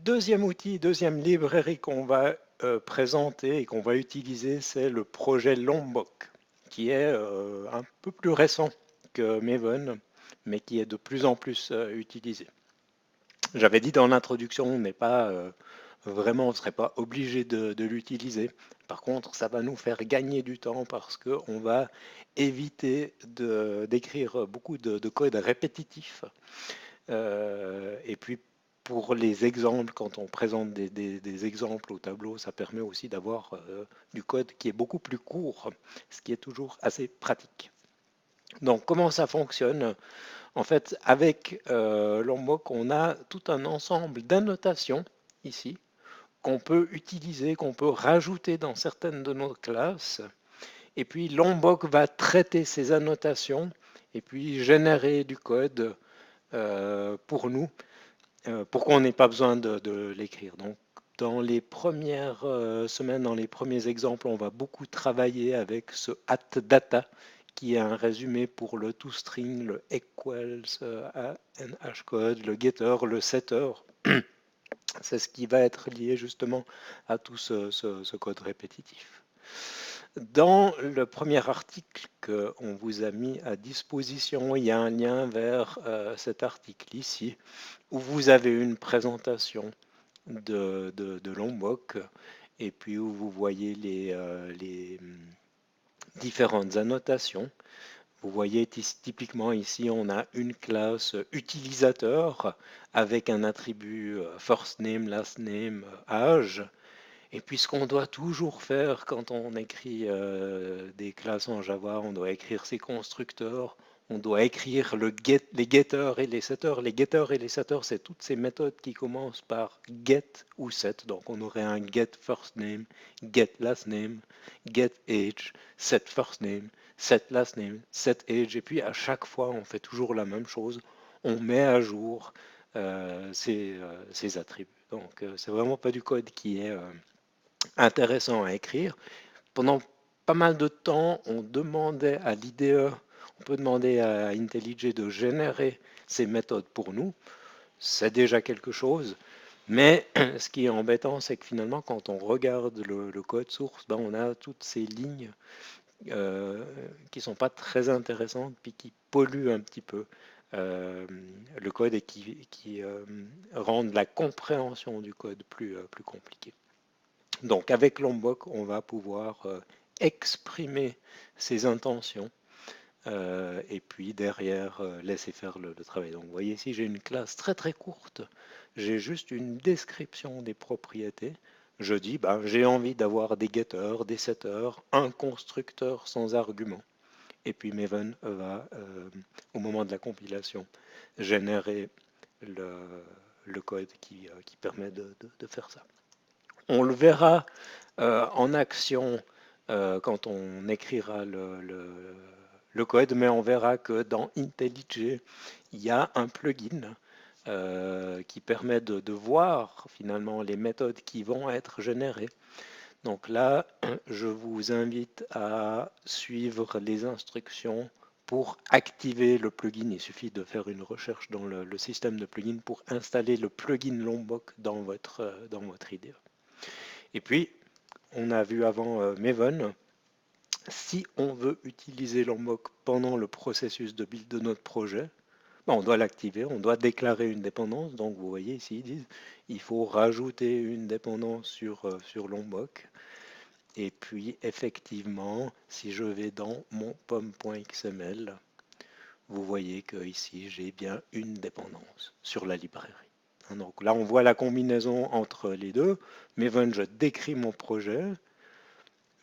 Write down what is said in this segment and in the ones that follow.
deuxième outil, deuxième librairie qu'on va présenter et qu'on va utiliser, c'est le projet Lombok, qui est un peu plus récent que Maven, mais qui est de plus en plus utilisé. J'avais dit dans l'introduction, on n'est pas vraiment, on ne serait pas obligé de l'utiliser. Par contre, ça va nous faire gagner du temps parce qu'on va éviter d'écrire beaucoup de code répétitif. Et puis, pour les exemples, quand on présente des exemples au tableau, ça permet aussi d'avoir du code qui est beaucoup plus court, ce qui est toujours assez pratique. Donc, comment ça fonctionne? En fait, avec Lombok, on a tout un ensemble d'annotations ici qu'on peut utiliser, qu'on peut rajouter dans certaines de nos classes. Et puis, Lombok va traiter ces annotations et puis générer du code pour nous, pour qu'on n'ait pas besoin de l'écrire. Donc, dans les premières semaines, dans les premiers exemples, on va beaucoup travailler avec ce @data qui est un résumé pour le toString, le equals, hashcode, le getter, le setter. C'est ce qui va être lié justement à tout ce code répétitif. Dans le premier article qu'on vous a mis à disposition, il y a un lien vers cet article ici, où vous avez une présentation de Lombok, et puis où vous voyez les différentes annotations. Vous voyez typiquement ici, on a une classe utilisateur avec un attribut first name, last name, âge. Et puis ce qu'on doit toujours faire quand on écrit des classes en Java, on doit écrire ses constructeurs, on doit écrire les getters et les setters. Les getters et les setters, c'est toutes ces méthodes qui commencent par get ou set. Donc on aurait un get first name, get last name, get age, set first name, set last name, set age. Et puis à chaque fois, on fait toujours la même chose. On met à jour ces attributs. Donc c'est vraiment pas du code qui est intéressant à écrire. Pendant pas mal de temps, on demandait à l'IDE, on peut demander à IntelliJ de générer ces méthodes pour nous. C'est déjà quelque chose. Mais ce qui est embêtant, c'est que finalement, quand on regarde le code source, ben, on a toutes ces lignes qui ne sont pas très intéressantes, puis qui polluent un petit peu le code et qui rendent la compréhension du code plus compliquée. Donc avec Lombok, on va pouvoir exprimer ses intentions et puis derrière laisser faire le travail. Donc vous voyez ici, j'ai une classe très très courte. J'ai juste une description des propriétés. Je dis, ben, j'ai envie d'avoir des getters, des setters, un constructeur sans argument. Et puis Maven va, au moment de la compilation, générer le code qui permet de faire ça. On le verra en action quand on écrira le code, mais on verra que dans IntelliJ, il y a un plugin qui permet de voir finalement les méthodes qui vont être générées. Donc là, je vous invite à suivre les instructions pour activer le plugin. Il suffit de faire une recherche dans le système de plugin pour installer le plugin Lombok dans votre IDE. Et puis, on a vu avant Maven, si on veut utiliser Lombok pendant le processus de build de notre projet, ben, on doit l'activer, on doit déclarer une dépendance. Donc vous voyez ici, ils disent il faut rajouter une dépendance sur Lombok. Et puis effectivement, si je vais dans mon pom.xml, vous voyez que ici j'ai bien une dépendance sur la librairie. Donc là, on voit la combinaison entre les deux. Maven, je décris mon projet.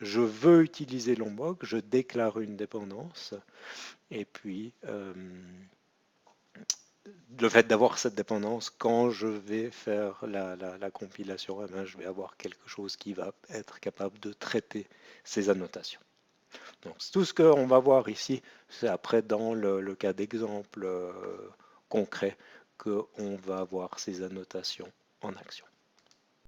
Je veux utiliser Lombok, je déclare une dépendance. Et puis, le fait d'avoir cette dépendance, quand je vais faire la compilation, eh bien, je vais avoir quelque chose qui va être capable de traiter ces annotations. Donc, tout ce qu'on va voir ici, c'est après dans le cas d'exemple concret qu'on va voir ces annotations en action.